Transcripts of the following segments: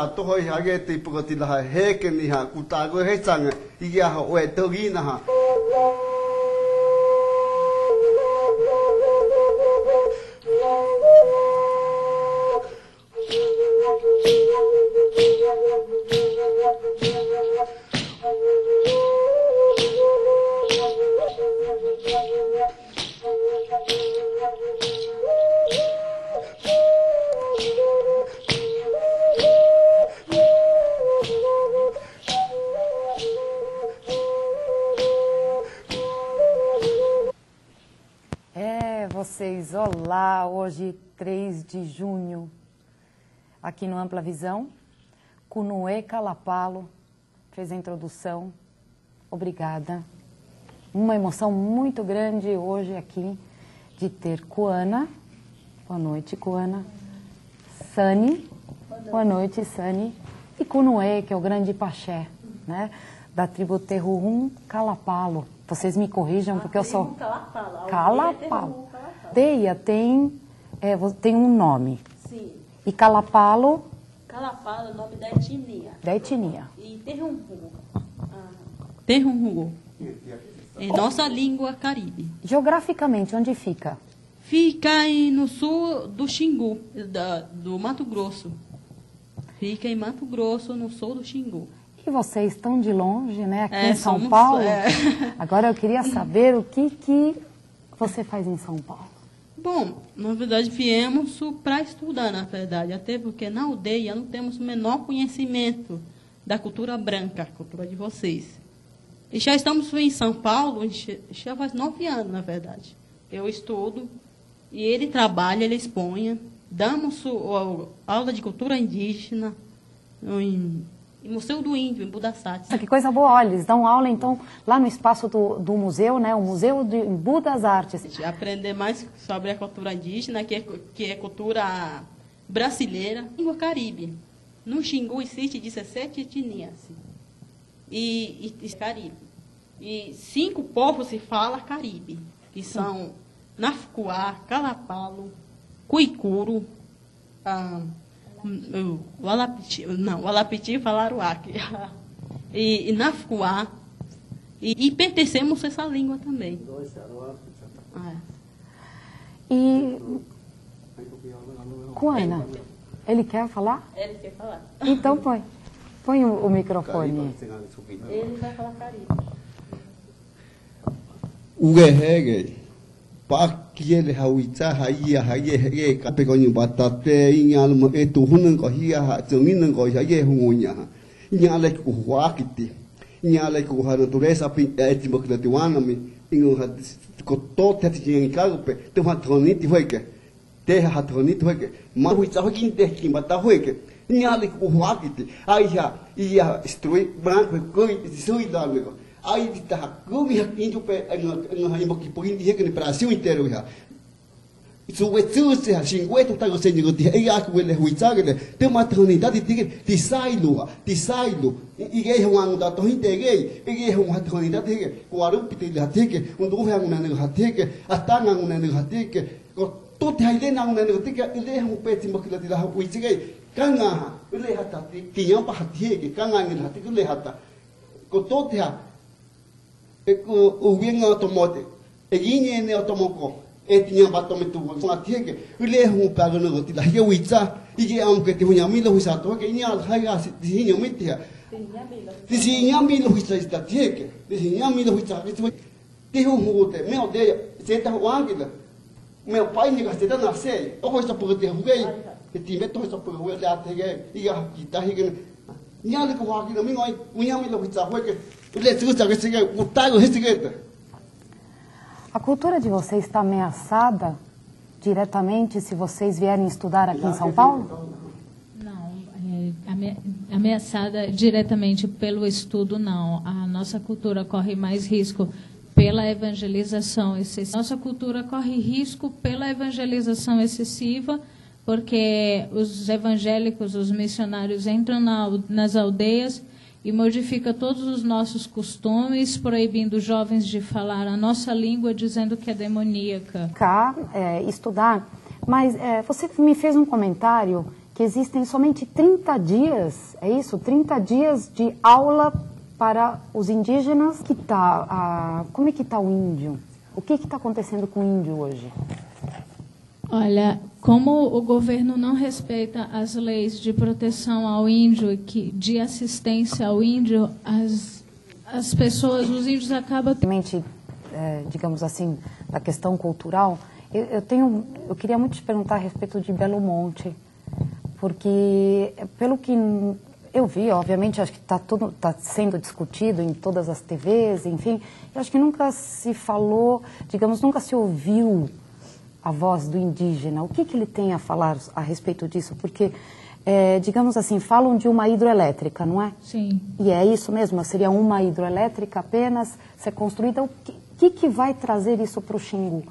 ha to hoi ha ge te pu ti la he ke ni ha ku ta go he chang I ya ha we to gi na ha Vocês, olá, hoje 3 de junho, aqui no Ampla Visão, Kunuê Kalapalo fez a introdução, obrigada. Uma emoção muito grande hoje aqui de ter Kuana, boa noite Kuana, Sani, boa noite Sani, e Kunuê, que é o grande paxé, né, da tribo Terrurum Kalapalo. Vocês me corrijam porque eu sou... Kalapalo. Aldeia tem um nome. Sim. E Kalapalo? Kalapalo é o nome da etnia. Da etnia. E Terrunrugu. Terrunrugu. É nossa língua caribe. Geograficamente, onde fica? Fica aí no sul do Xingu, do Mato Grosso. Fica em Mato Grosso, no sul do Xingu. E vocês estão de longe, né? Aqui em São Paulo. Agora eu queria saber o que você faz em São Paulo. Bom, na verdade viemos para estudar, na verdade, até porque na aldeia não temos o menor conhecimento da cultura branca, a cultura de vocês. E já estamos em São Paulo, já faz 9 anos, na verdade. Eu estudo, e ele trabalha, ele expõe, damos aula de cultura indígena em Museu do Índio, em Budasat. Que coisa boa, olha, eles dão aula, então, lá no espaço do museu, né, o Museu de Budas Artes. Aprender mais sobre a cultura indígena, que é cultura brasileira, língua caribe. No Xingu existe 17 etnias, e caribe. E 5 povos se fala caribe, que são Nafucuá, Kalapalo, Cuicuro, o Alapiti falaram aqui. E Nafucuá. E pertencemos a essa língua também. E Kuana, ele quer falar? Ele quer falar. Então põe o microfone. Ele vai falar caribe. Pakiele hawita haia haie ka pegonyu batate ingal e tu hunang ko hia ha jengin ko haie hungunya ingal ko huakiti ingal ko ha natureza pin et mokla wana mi ingo ha ko to te tingi ka pe te ha thoni ti hoike te ha thoni ti hoike ma hui cha hokin te ki bata hoike ingal ko huakiti ai ha ia strui branco ko sui dalgo aí está como índio no imoki poin dia que no Brasil inteiro já isso é tudo se assim o tá gostando de aí a que ele huitagele tem uma oportunidade de saído e é um ano da torre de e é uma oportunidade de o arupi de lá que um do hang na no hate que até na no hate que todo aí na no que ele é um peti moki de lá huitagele kanga ele hata tinha para hate que kanga ele hate que ele hata ko todo o vinho automote e guinhe ne automoko e tinha batometu com a tieke ele é um pago no goti lá eu itza e que am que te hunha milo husa to que inha haiga tinha mitia tinha milo husa esta tieke tinha milo husa que um hote meu de senta huangila meu pai ni gasteta nasce o hosta por te huei e time to hosta por huei lá te e ia kita higen inha le ko huangila mi ngoi unha milo husa huei que a cultura de vocês está ameaçada diretamente se vocês vierem estudar aqui em São Paulo? Não, ameaçada diretamente pelo estudo, não. A nossa cultura corre mais risco pela evangelização excessiva. Nossa cultura corre risco pela evangelização excessiva, porque os evangélicos, os missionários entram nas aldeias e modifica todos os nossos costumes, proibindo jovens de falar a nossa língua, dizendo que é demoníaca. Estudar, mas você me fez um comentário que existem somente 30 dias, é isso? 30 dias de aula para os indígenas. Como é que está o índio? O que está acontecendo com o índio hoje? Olha, como o governo não respeita as leis de proteção ao índio, de assistência ao índio, as pessoas, os índios acabam... Digamos assim, da questão cultural, eu queria muito te perguntar a respeito de Belo Monte, porque, pelo que eu vi, obviamente, acho que está sendo discutido em todas as TVs, enfim, eu acho que nunca se falou, digamos, nunca se ouviu a voz do indígena. O que ele tem a falar a respeito disso? Porque, digamos assim, falam de uma hidroelétrica, não é? Sim. E é isso mesmo? Seria uma hidroelétrica apenas ser construída? O que vai trazer isso para o Xingu?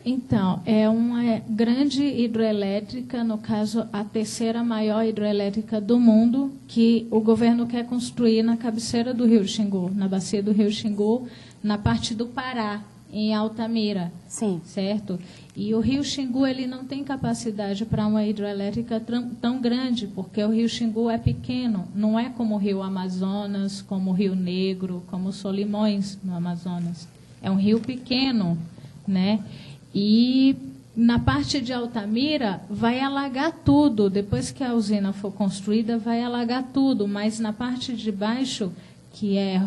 Então, é uma grande hidroelétrica, no caso, a terceira maior hidroelétrica do mundo, que o governo quer construir na cabeceira do Rio Xingu, na bacia do Rio Xingu, na parte do Pará, em Altamira. Sim. Certo? E o Rio Xingu, ele não tem capacidade para uma hidroelétrica tão grande, porque o Rio Xingu é pequeno, não é como o Rio Amazonas, como o Rio Negro, como o Solimões, no Amazonas. É um rio pequeno, né? E na parte de Altamira vai alagar tudo. Depois que a usina for construída, vai alagar tudo. Mas na parte de baixo, que é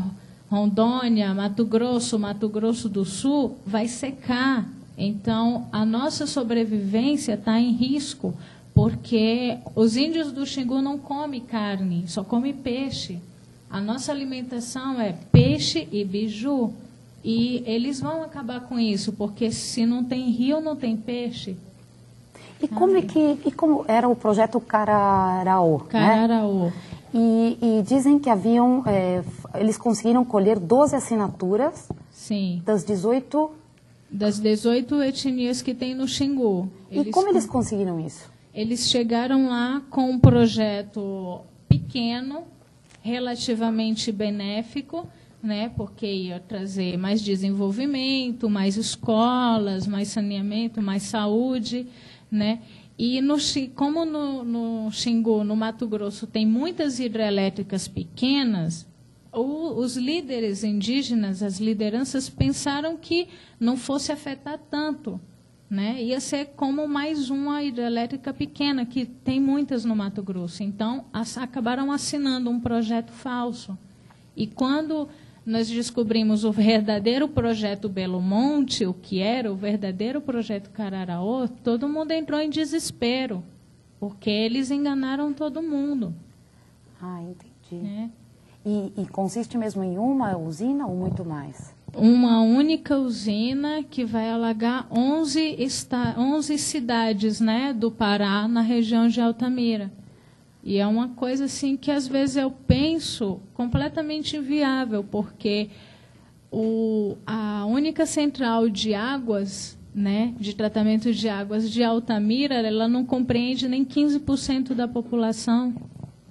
Rondônia, Mato Grosso do Sul, vai secar. Então, a nossa sobrevivência está em risco, porque os índios do Xingu não comem carne, só comem peixe. A nossa alimentação é peixe e biju. E eles vão acabar com isso, porque se não tem rio, não tem peixe. E como era o projeto Cararaô? Cararaô. Né? E dizem que eles conseguiram colher 12 assinaturas. Sim. Das 18 etnias que tem no Xingu. E como eles conseguiram isso? Eles chegaram lá com um projeto pequeno, relativamente benéfico, né, porque ia trazer mais desenvolvimento, mais escolas, mais saneamento, mais saúde, né? E como no Xingu, no Mato Grosso, tem muitas hidrelétricas pequenas, os líderes indígenas, as lideranças, pensaram que não fosse afetar tanto, né? Ia ser como mais uma hidrelétrica pequena, que tem muitas no Mato Grosso. Então, acabaram assinando um projeto falso. E quando nós descobrimos o verdadeiro projeto Belo Monte, o que era o verdadeiro projeto Cararaô, todo mundo entrou em desespero, porque eles enganaram todo mundo. Ah, entendi. Né? E consiste mesmo em uma usina ou muito mais? Uma única usina que vai alagar 11 cidades, né, do Pará, na região de Altamira. E é uma coisa assim que às vezes eu penso completamente inviável, porque a única central de águas, né, de tratamento de águas de Altamira, ela não compreende nem 15% da população.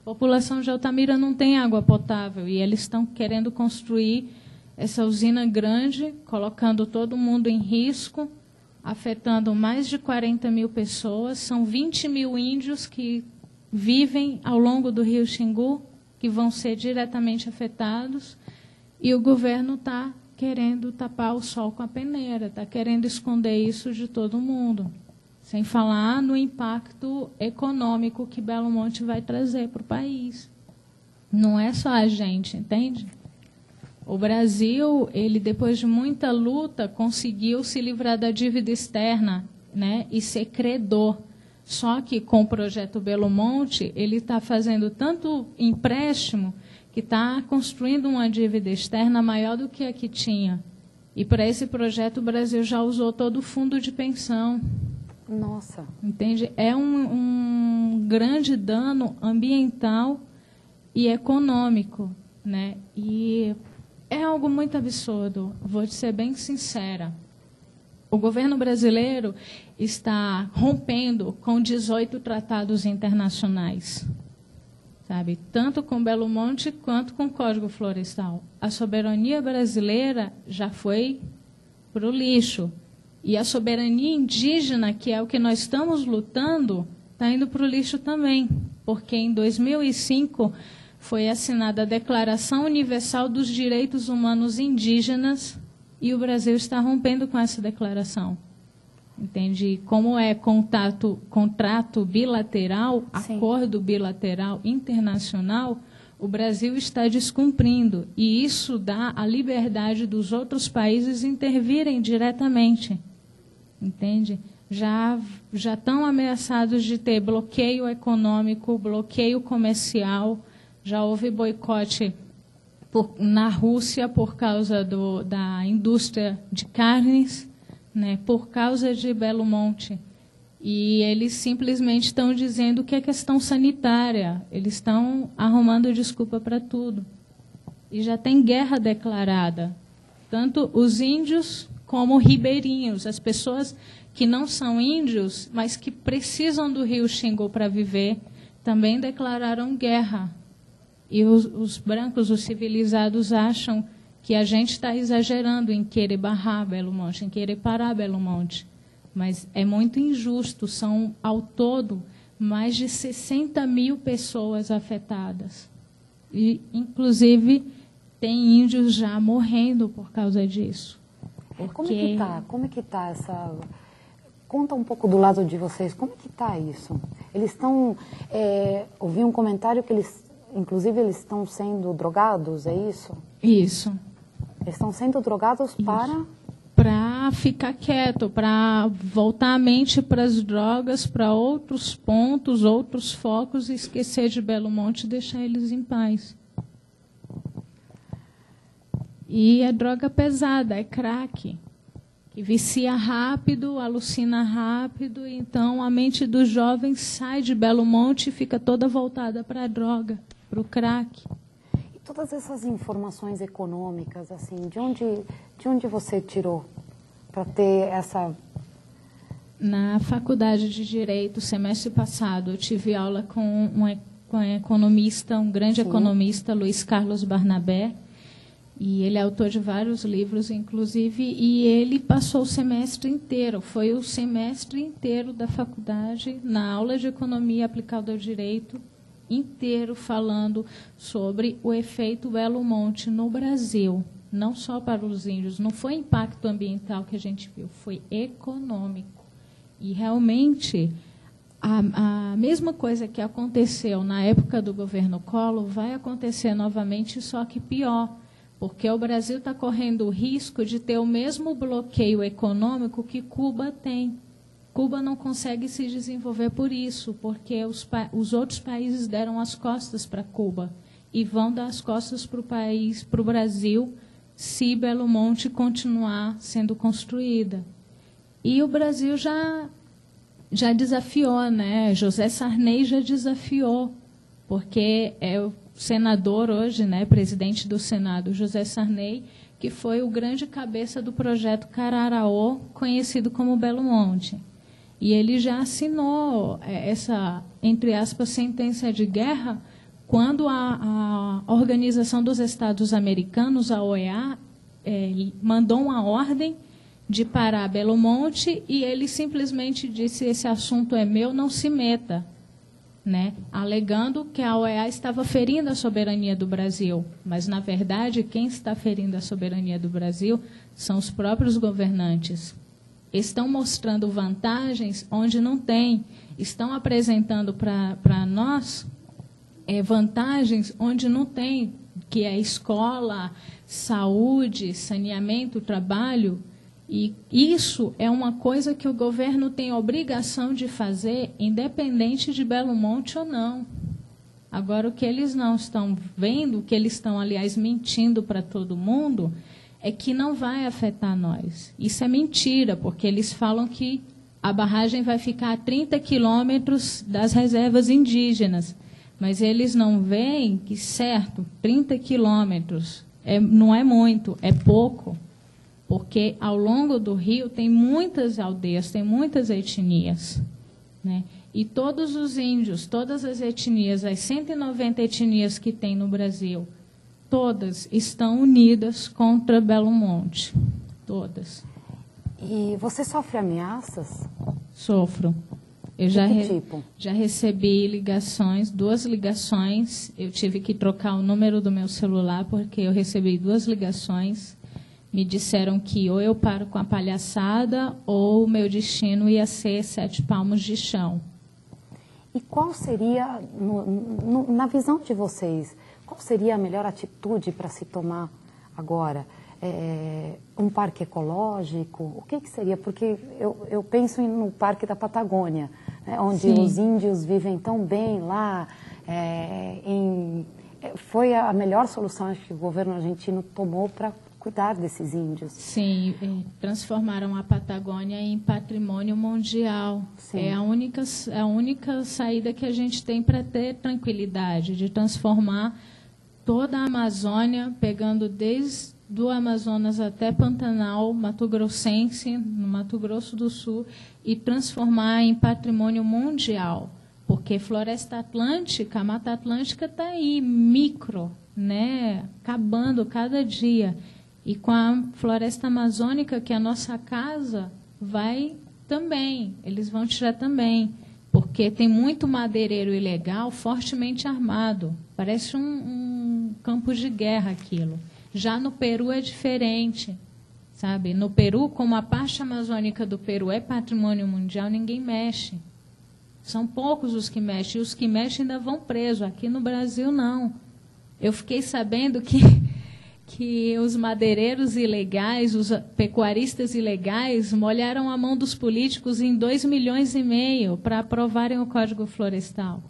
A população de Altamira não tem água potável e eles estão querendo construir essa usina grande, colocando todo mundo em risco, afetando mais de 40 mil pessoas. São 20 mil índios que vivem ao longo do Rio Xingu, que vão ser diretamente afetados, e o governo está querendo tapar o sol com a peneira, está querendo esconder isso de todo mundo, sem falar no impacto econômico que Belo Monte vai trazer para o país. Não é só a gente, entende? O Brasil, ele depois de muita luta, conseguiu se livrar da dívida externa, né, e ser credor. Só que com o projeto Belo Monte, ele está fazendo tanto empréstimo que está construindo uma dívida externa maior do que a que tinha. E para esse projeto o Brasil já usou todo o fundo de pensão. Nossa. Entende? É um grande dano ambiental e econômico, né? E é algo muito absurdo, vou ser bem sincera. O governo brasileiro está rompendo com 18 tratados internacionais, sabe? Tanto com Belo Monte quanto com o Código Florestal. A soberania brasileira já foi para o lixo. E a soberania indígena, que é o que nós estamos lutando, está indo para o lixo também, porque em 2005 foi assinada a Declaração Universal dos Direitos Humanos Indígenas e o Brasil está rompendo com essa declaração. Entende? Como é contrato bilateral, Sim. acordo bilateral internacional, o Brasil está descumprindo. E isso dá a liberdade dos outros países intervirem diretamente. Entende? Já estão ameaçados de ter bloqueio econômico, bloqueio comercial. Já houve boicote na Rússia por causa da indústria de carnes, né, por causa de Belo Monte. E eles simplesmente estão dizendo que é questão sanitária. Eles estão arrumando desculpa para tudo. E já tem guerra declarada. Tanto os índios como ribeirinhos, as pessoas que não são índios, mas que precisam do rio Xingu para viver, também declararam guerra. E os brancos, os civilizados, acham que a gente está exagerando em querer barrar Belo Monte, em querer parar Belo Monte. Mas é muito injusto. São, ao todo, mais de 60 mil pessoas afetadas. E, inclusive, tem índios já morrendo por causa disso. Porque... Como é que tá essa... Conta um pouco do lado de vocês. Como é que está isso? Eles estão... ouvi um comentário que eles... Inclusive, eles estão sendo drogados, é isso? Isso. Eles estão sendo drogados para ficar quieto, para voltar a mente para as drogas, para outros pontos, outros focos, e esquecer de Belo Monte e deixar eles em paz. E é droga pesada, é crack, que vicia rápido, alucina rápido, então a mente dos jovens sai de Belo Monte e fica toda voltada para a droga, para o crack. Todas essas informações econômicas, assim, de onde você tirou para ter essa... Na faculdade de Direito, semestre passado, eu tive aula com um economista, um grande economista, Luiz Carlos Barnabé, e ele é autor de vários livros, inclusive, e ele passou o semestre inteiro, foi o semestre inteiro da faculdade, na aula de Economia aplicada ao Direito, inteiro falando sobre o efeito Belo Monte no Brasil, não só para os índios. Não foi impacto ambiental que a gente viu, foi econômico. E, realmente, a mesma coisa que aconteceu na época do governo Collor vai acontecer novamente, só que pior, porque o Brasil está correndo o risco de ter o mesmo bloqueio econômico que Cuba tem. Cuba não consegue se desenvolver por isso, porque os outros países deram as costas para Cuba e vão dar as costas para o Brasil, se Belo Monte continuar sendo construída. E o Brasil já desafiou, né? José Sarney já desafiou, porque é o senador hoje, né, presidente do Senado, José Sarney, que foi o grande cabeça do projeto Cararaó, conhecido como Belo Monte. E ele já assinou essa, entre aspas, sentença de guerra quando a Organização dos Estados Americanos, a OEA, mandou uma ordem de parar Belo Monte e ele simplesmente disse: esse assunto é meu, não se meta, né? Alegando que a OEA estava ferindo a soberania do Brasil. Mas, na verdade, quem está ferindo a soberania do Brasil são os próprios governantes. Estão mostrando vantagens onde não tem, estão apresentando para nós vantagens onde não tem, que é escola, saúde, saneamento, trabalho. E isso é uma coisa que o governo tem obrigação de fazer, independente de Belo Monte ou não. Agora, o que eles não estão vendo, o que eles estão, aliás, mentindo para todo mundo, é que não vai afetar nós. Isso é mentira, porque eles falam que a barragem vai ficar a 30 quilômetros das reservas indígenas. Mas eles não veem que, certo, 30 quilômetros não é muito, é pouco. Porque ao longo do rio tem muitas aldeias, tem muitas etnias, né? E todos os índios, todas as etnias, as 190 etnias que tem no Brasil, todas estão unidas contra Belo Monte. Todas. E você sofre ameaças? Sofro. Eu tipo? Já recebi ligações, 2 ligações. Eu tive que trocar o número do meu celular porque eu recebi 2 ligações. Me disseram que ou eu paro com a palhaçada ou o meu destino ia ser 7 palmos de chão. E qual seria, na visão de vocês, qual seria a melhor atitude para se tomar agora? Um parque ecológico? O que seria? Porque eu penso no Parque da Patagônia, né, onde Sim. os índios vivem tão bem lá. Foi a melhor solução acho que o governo argentino tomou para cuidar desses índios. Sim, transformaram a Patagônia em patrimônio mundial. Sim. É a única saída que a gente tem para ter tranquilidade, de transformar toda a Amazônia, pegando desde do Amazonas até Pantanal, Mato Grossense, no Mato Grosso do Sul, e transformar em patrimônio mundial. Porque Floresta Atlântica, a Mata Atlântica está aí, micro, né, acabando cada dia. E com a Floresta Amazônica, que é a nossa casa, vai também, eles vão tirar também. Porque tem muito madeireiro ilegal fortemente armado. Parece um campo de guerra aquilo. Já no Peru é diferente, sabe? No Peru, como a parte amazônica do Peru é patrimônio mundial, ninguém mexe. São poucos os que mexem, e os que mexem ainda vão presos. Aqui no Brasil, não. Eu fiquei sabendo que os madeireiros ilegais, os pecuaristas ilegais, molharam a mão dos políticos em 2,5 milhões para aprovarem o Código Florestal.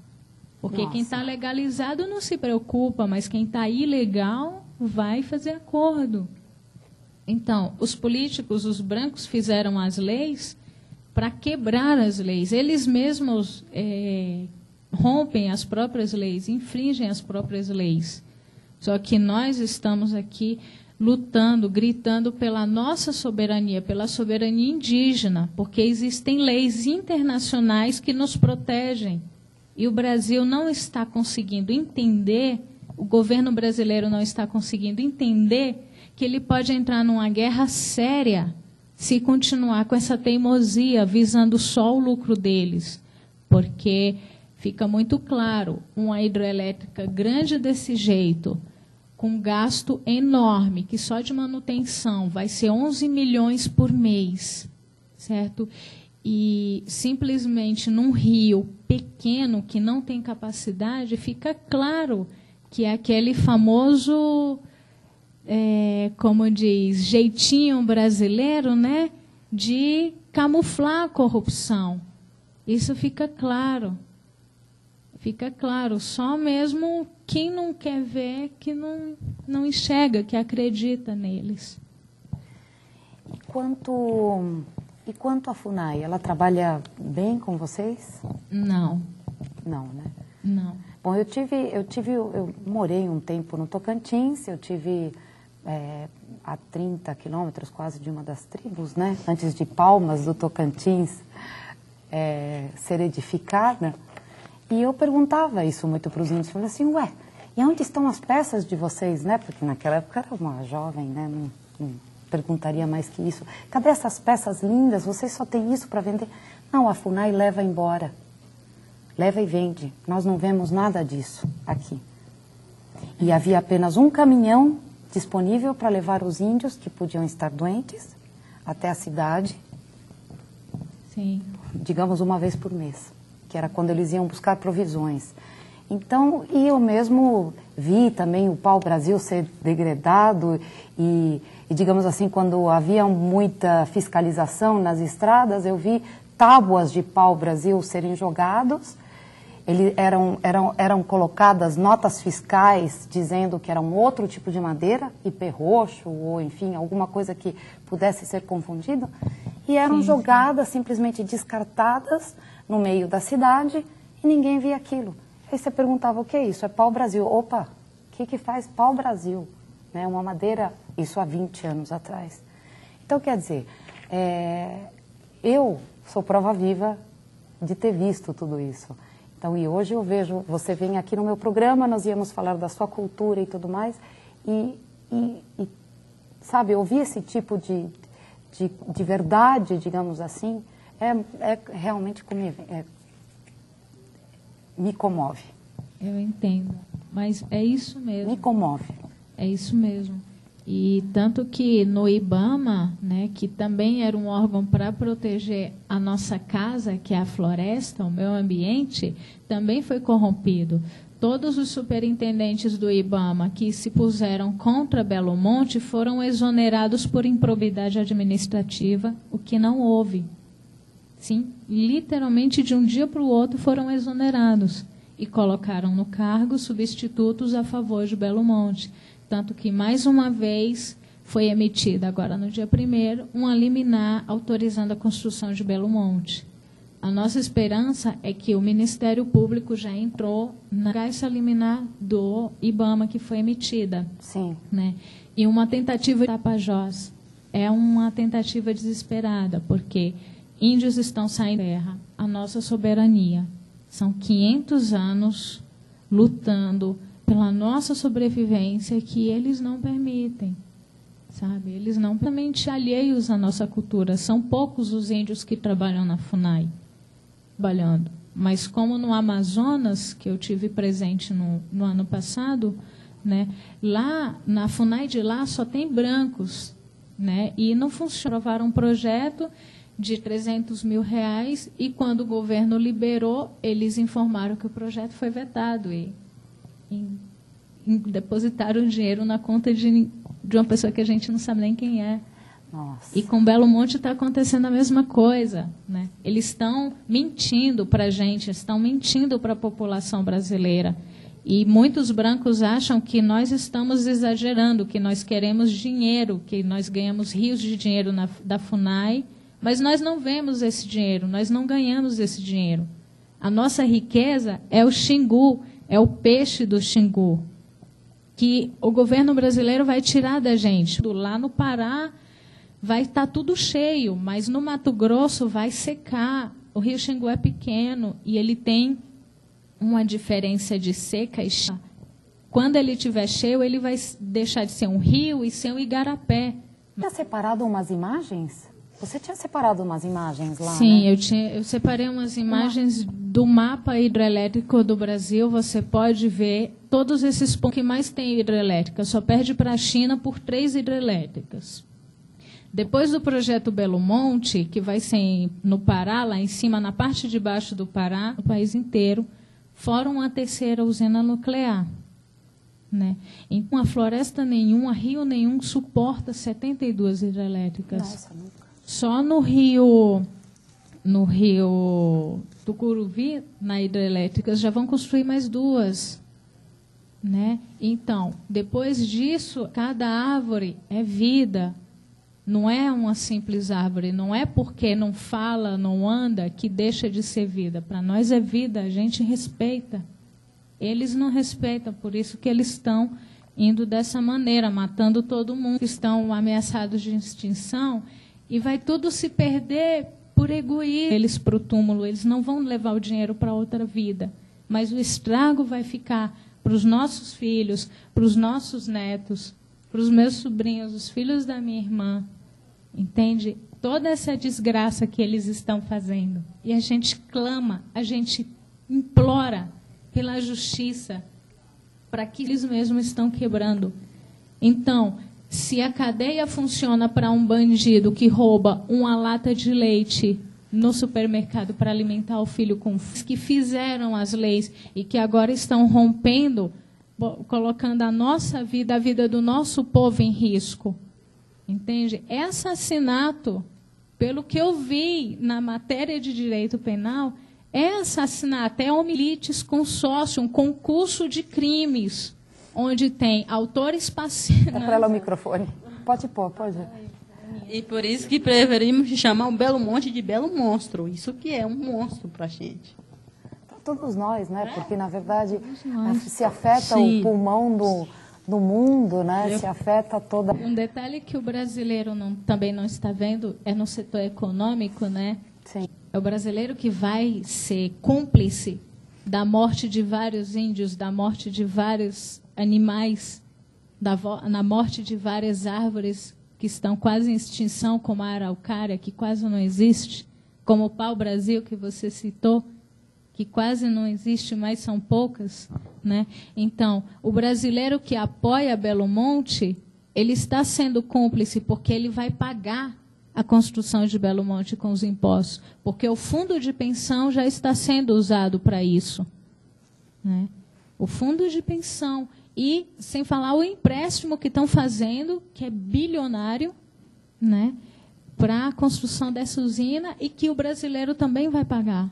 Porque Nossa. Quem está legalizado não se preocupa, mas quem está ilegal vai fazer acordo. Então, os políticos, os brancos, fizeram as leis para quebrar as leis. Eles mesmos rompem as próprias leis, infringem as próprias leis. Só que nós estamos aqui lutando, gritando pela nossa soberania, pela soberania indígena, porque existem leis internacionais que nos protegem. E o Brasil não está conseguindo entender, o governo brasileiro não está conseguindo entender que ele pode entrar numa guerra séria se continuar com essa teimosia, visando só o lucro deles. Porque fica muito claro, uma hidrelétrica grande desse jeito, com gasto enorme, que só de manutenção vai ser 11 milhões por mês, certo? E simplesmente num rio pequeno, que não tem capacidade, fica claro que é aquele famoso, como diz, jeitinho brasileiro, né, de camuflar a corrupção. Isso fica claro. Fica claro, só mesmo quem não quer ver, que não enxerga, que acredita neles. E quanto à FUNAI, ela trabalha bem com vocês? Não. Não, né? Não. Bom, eu morei um tempo no Tocantins, eu tive a 30 quilômetros quase de uma das tribos, né? Antes de Palmas do Tocantins ser edificada. E eu perguntava isso muito para os índios, falei assim, ué, e onde estão as peças de vocês, né? Porque naquela época eu era uma jovem, né? Não perguntaria mais que isso. Cadê essas peças lindas? Vocês só têm isso para vender? Não, a FUNAI leva embora. Leva e vende. Nós não vemos nada disso aqui. E havia apenas um caminhão disponível para levar os índios que podiam estar doentes até a cidade. Sim. Digamos uma vez por mês, que era quando eles iam buscar provisões. Então, e eu mesmo vi também o pau-brasil ser degradado e, digamos assim, quando havia muita fiscalização nas estradas, eu vi tábuas de pau-brasil serem jogados, eram colocadas notas fiscais dizendo que era um outro tipo de madeira, ipê roxo, ou enfim, alguma coisa que pudesse ser confundido, e eram jogadas, simplesmente descartadas no meio da cidade, e ninguém via aquilo. Aí você perguntava, o que é isso? É pau-brasil. Opa, o que faz pau-brasil? Né? Uma madeira, isso há 20 anos atrás. Então, quer dizer, eu sou prova viva de ter visto tudo isso. Então, e hoje eu vejo, você vem aqui no meu programa, nós íamos falar da sua cultura e tudo mais, e sabe, ouvir esse tipo de verdade, digamos assim, Realmente me comove. Eu entendo, mas é isso mesmo. Me comove. É isso mesmo. E tanto que no IBAMA, né, que também era um órgão para proteger a nossa casa, que é a floresta, o meio ambiente, também foi corrompido. Todos os superintendentes do IBAMA que se puseram contra Belo Monte foram exonerados por improbidade administrativa, o que não houve. Sim, literalmente de um dia para o outro foram exonerados e colocaram no cargo substitutos a favor de Belo Monte. Tanto que, mais uma vez, foi emitida, agora no dia 1º, uma liminar autorizando a construção de Belo Monte. A nossa esperança é que o Ministério Público já entrou nessa liminar do IBAMA que foi emitida. Sim. Né? E uma tentativa de Tapajós é uma tentativa desesperada, porque índios estão saindo da terra, a nossa soberania. São 500 anos lutando pela nossa sobrevivência que eles não permitem, sabe? Eles não realmente alheios à nossa cultura. São poucos os índios que trabalham na FUNAI, trabalhando. Mas como no Amazonas, que eu tive presente no ano passado, né? Lá, na FUNAI de lá, só tem brancos, né? E não funciona. Aprovaram um projeto de R$300 mil, e quando o governo liberou, eles informaram que o projeto foi vetado e depositaram o dinheiro na conta de uma pessoa que a gente não sabe nem quem é. Nossa. E com Belo Monte está acontecendo a mesma coisa, né? Eles estão mentindo para a gente, estão mentindo para a população brasileira. E muitos brancos acham que nós estamos exagerando, que nós queremos dinheiro, que nós ganhamos rios de dinheiro da FUNAI, mas nós não vemos esse dinheiro, nós não ganhamos esse dinheiro. A nossa riqueza é o xingu, é o peixe do xingu, que o governo brasileiro vai tirar da gente. Lá no Pará vai estar tudo cheio, mas no Mato Grosso vai secar. O rio Xingu é pequeno e ele tem uma diferença de seca e cheia. Quando ele estiver cheio, ele vai deixar de ser um rio e ser um igarapé. Tinha separado umas imagens? Você tinha separado umas imagens lá, Sim, né? eu separei umas imagens do mapa hidrelétrico do Brasil. Você pode ver todos esses pontos que mais tem hidrelétrica. Só perde para a China por 3 hidrelétricas. Depois do projeto Belo Monte, que vai ser no Pará, lá em cima, na parte de baixo do Pará, no país inteiro, fora uma 3ª usina nuclear. Né? Então, a floresta nenhuma, rio nenhum, suporta 72 hidrelétricas. Nossa, nunca. Só no rio Tucuruvi, na hidrelétrica, já vão construir mais 2. Né? Então, depois disso, cada árvore é vida. Não é uma simples árvore. Não é porque não fala, não anda, que deixa de ser vida. Para nós é vida, a gente respeita. Eles não respeitam, por isso que eles estão indo dessa maneira, matando todo mundo, que estão ameaçados de extinção. E vai tudo se perder por egoísmo. Eles para o túmulo, eles não vão levar o dinheiro para outra vida. Mas o estrago vai ficar para os nossos filhos, para os nossos netos, para os meus sobrinhos, os filhos da minha irmã. Entende? Toda essa desgraça que eles estão fazendo. E a gente clama, a gente implora pela justiça, para que eles mesmos estão quebrando. Então, se a cadeia funciona para um bandido que rouba uma lata de leite no supermercado para alimentar o filho com que fizeram as leis e que agora estão rompendo, colocando a nossa vida, a vida do nosso povo em risco. Entende? É assassinato, pelo que eu vi na matéria de direito penal, é assassinato, é homilites consórcio, um concurso de crimes, onde tem autores passivos. Dá para ela o microfone. Pode pôr, pode. E por isso que preferimos chamar o Belo Monte de Belo Monstro. Isso que é um monstro para a gente. Para todos nós, né? Porque, na verdade, se afeta Sim. o pulmão do mundo, né? Se afeta toda... Um detalhe que o brasileiro também não está vendo é no setor econômico, né? Sim. É o brasileiro que vai ser cúmplice da morte de vários índios, da morte de vários animais, na morte de várias árvores que estão quase em extinção, como a araucária, que quase não existe, como o pau-brasil que você citou, que quase não existe mais, são poucas, né? Então, o brasileiro que apoia Belo Monte, ele está sendo cúmplice porque ele vai pagar a construção de Belo Monte com os impostos, porque o fundo de pensão já está sendo usado para isso, né? O fundo de pensão, e sem falar o empréstimo que estão fazendo, que é bilionário, né, para a construção dessa usina, e que o brasileiro também vai pagar.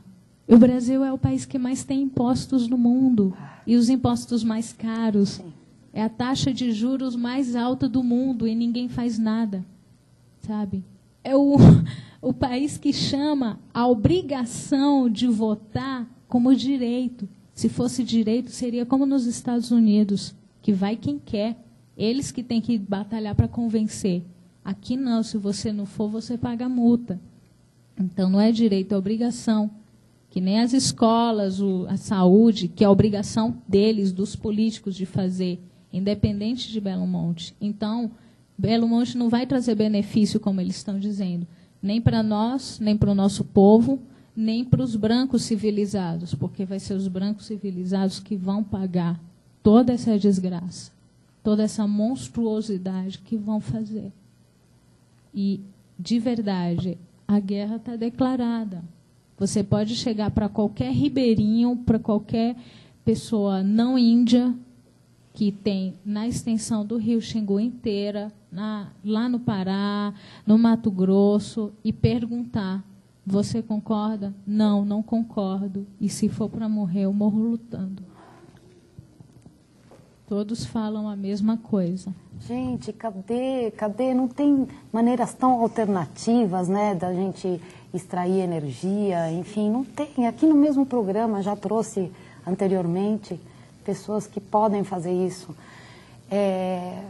O Brasil é o país que mais tem impostos no mundo, e os impostos mais caros. É a taxa de juros mais alta do mundo, e ninguém faz nada, sabe? É o país que chama a obrigação de votar como direito. Se fosse direito, seria como nos Estados Unidos, que vai quem quer. Eles que têm que batalhar para convencer. Aqui não, se você não for, você paga multa. Então, não é direito, é obrigação. Que nem as escolas, a saúde, que é a obrigação deles, dos políticos, de fazer, independente de Belo Monte. Então, Belo Monte não vai trazer benefício, como eles estão dizendo, nem para nós, nem para o nosso povo, nem para os brancos civilizados, porque vai ser os brancos civilizados que vão pagar toda essa desgraça, toda essa monstruosidade que vão fazer. E, de verdade, a guerra está declarada. Você pode chegar para qualquer ribeirinho, para qualquer pessoa não índia, que tem na extensão do Rio Xingu inteira, lá no Pará, no Mato Grosso, e perguntar: você concorda? Não, não concordo. E se for para morrer, eu morro lutando. Todos falam a mesma coisa. Gente, cadê? Não tem maneiras tão alternativas, né, da gente extrair energia, enfim, não tem. Aqui no mesmo programa, já trouxe anteriormente pessoas que podem fazer isso.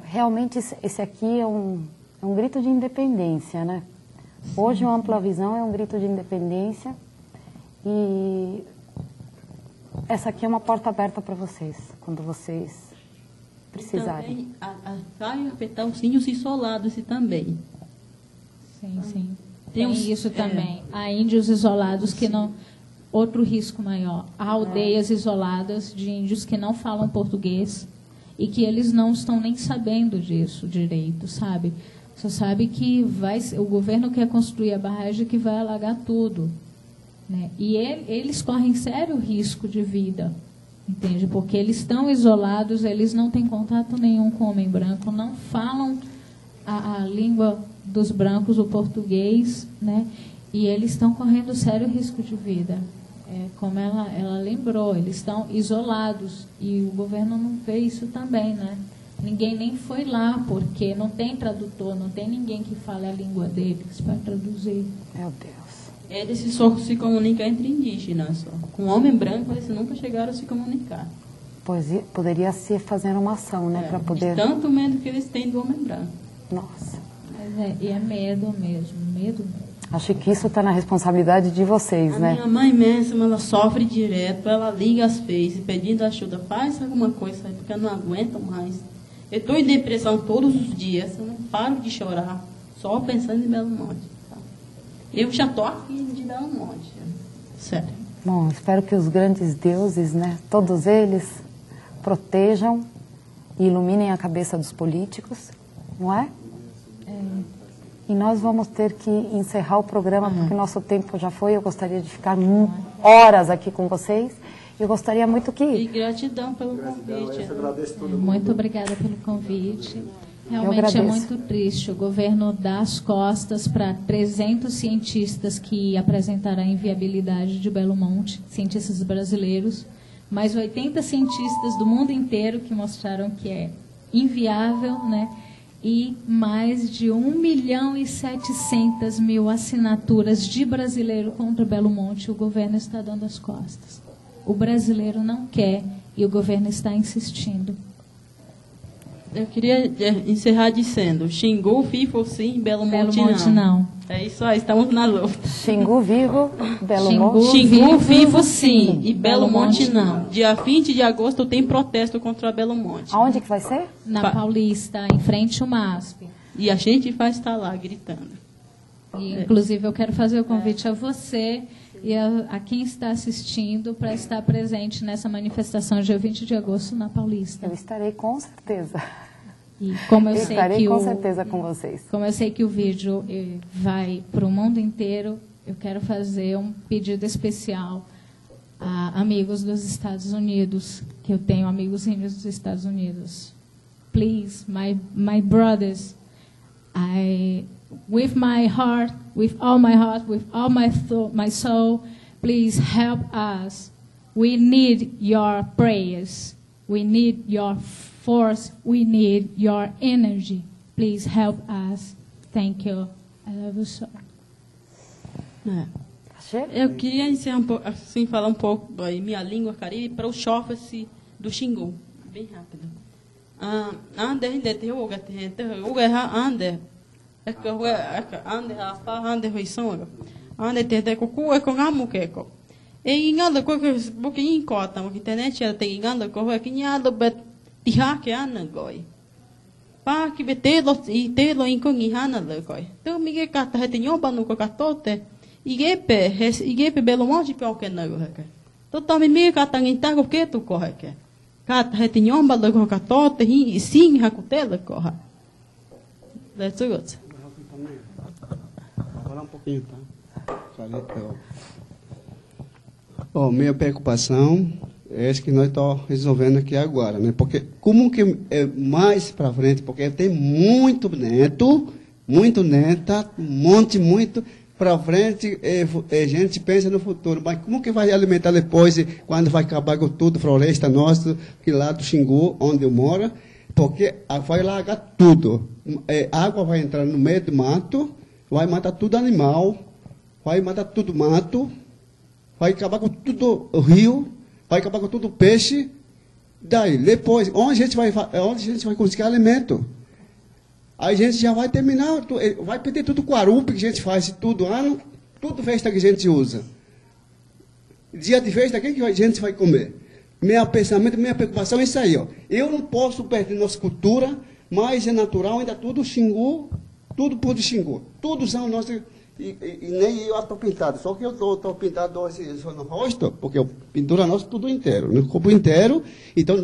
Realmente, esse aqui é um grito de independência, né? Hoje, o Ampla Visão é um grito de independência, e essa aqui é uma porta aberta para vocês, quando vocês precisarem. Vai afetar os índios isolados também. Sim, sim. Tem isso também. Há índios isolados que não... Outro risco maior. Há aldeias isoladas de índios que não falam português e que eles não estão nem sabendo disso direito, sabe? Só sabe que o governo quer construir a barragem que vai alagar tudo, né? E eles correm sério risco de vida, entende? Porque eles estão isolados, eles não têm contato nenhum com o homem branco, não falam a língua dos brancos, o português, né? E eles estão correndo sério risco de vida. Como ela lembrou, eles estão isolados, e o governo não vê isso também, né? Ninguém nem foi lá, porque não tem tradutor, não tem ninguém que fale a língua deles para traduzir. Meu Deus. Eles só se comunicam entre indígenas. Só. Com homem branco, eles nunca chegaram a se comunicar. Pois poderia se fazer uma ação, né, para poder... Tanto medo que eles têm do homem branco. Nossa. E é medo mesmo, medo mesmo. Acho que isso está na responsabilidade de vocês, né? Minha mãe mesmo, ela sofre direto, ela liga às vezes pedindo ajuda, faz alguma coisa, porque eu não aguento mais. Eu estou em depressão todos os dias, eu não paro de chorar, só pensando em Belo Monte. Tá? Eu já estou aqui de Belo Monte, sério. Bom, espero que os grandes deuses, né, todos eles, protejam e iluminem a cabeça dos políticos, não é? E nós vamos ter que encerrar o programa, porque nosso tempo já foi. Eu gostaria de ficar horas aqui com vocês. Eu gostaria muito que... E gratidão pelo convite. Muito obrigada pelo convite. Realmente é muito triste. O governo dá as costas para 300 cientistas que apresentaram a inviabilidade de Belo Monte, cientistas brasileiros, mais 80 cientistas do mundo inteiro que mostraram que é inviável, né? E mais de 1.700.000 assinaturas de brasileiro contra Belo Monte. O governo está dando as costas. O brasileiro não quer e o governo está insistindo. Eu queria encerrar dizendo: Xingu vivo sim, Belo Monte não. É isso aí, estamos na luta. Xingu vivo, Belo Monte. Xingu vivo sim, e Belo Monte não. Dia 20 de agosto tem protesto contra Belo Monte. Aonde que vai ser? Na Paulista, em frente ao MASP. E a gente vai estar lá gritando. E, inclusive, eu quero fazer o convite a você e a quem está assistindo para estar presente nessa manifestação dia 20 de agosto na Paulista. Eu estarei com certeza. E como eu sei estarei que com certeza com vocês. Como eu sei que o vídeo vai para o mundo inteiro, eu quero fazer um pedido especial a amigos dos Estados Unidos, que eu tenho amigos índios dos Estados Unidos. Please, my brothers, with my heart, with all my soul, please help us. We need your prayers. We need your force. We need your energy. Please help us. Thank you. I love you so. Eu queria ensinar assim, falar um pouco aí minha língua caribe para o chofre do Xingu, bem rápido. Ande ainda te uga te ande é que ande apa ande hoisonga ande te cocu é com amo queco e ingando co que pouquinho cota que internet ela tem ingando co é que nhado bet tiha que ana goi pa que betelo e telo em com ihana goi então me que cata te nyoba no co catote igepe belo monte pior que não é então também me cata nginta co que tu corre que cata te nyomba do co catote e sim hakutela corre. That's good. Vou falar um pouquinho, tá? Minha preocupação é essa que nós estamos resolvendo aqui agora, né? Porque como que é mais para frente, porque tem muito neto, muito neta, muito para frente, a gente pensa no futuro, mas como que vai alimentar depois, quando vai acabar com tudo, floresta nossa, que lá do Xingu, onde eu moro, porque vai largar tudo. Água vai entrar no meio do mato, vai matar tudo animal, vai matar tudo mato, vai acabar com tudo o rio, vai acabar com tudo a daí, depois, onde a gente vai conseguir alimento? Aí a gente já vai terminar, vai perder tudo o arupe que a gente faz todo ano, tudo festa que a gente usa. Dia de festa, o que a gente vai comer? Meu pensamento, minha preocupação é isso aí, ó. Eu não posso perder nossa cultura, mas é natural, ainda tudo Xingu, tudo por de Xingu. Tudo são nossos, e nem eu estou pintado, só que eu estou pintado só no rosto, porque eu pintura nossa tudo inteiro, no corpo inteiro. Então,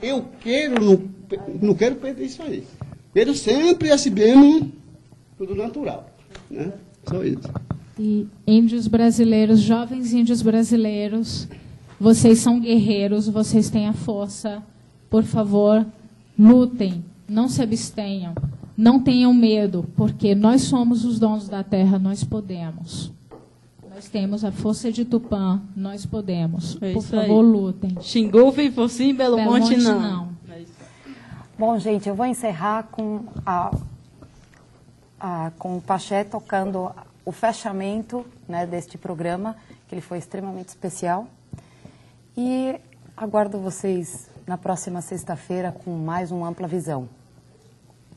eu quero, não quero perder isso aí. Quero sempre assim mesmo, tudo natural, né? Só isso. E índios brasileiros, jovens índios brasileiros, vocês são guerreiros, vocês têm a força. Por favor, lutem, não se abstenham, não tenham medo, porque nós somos os donos da terra, nós podemos. Nós temos a força de Tupã, nós podemos. Por favor, lutem. Xingu vem por sim, Belo Monte não. Bom, gente, eu vou encerrar com o Paché tocando o fechamento, né, deste programa, que ele foi extremamente especial. E aguardo vocês na próxima sexta-feira com mais um Ampla Visão.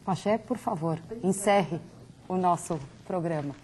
Paché, por favor, encerre o nosso programa.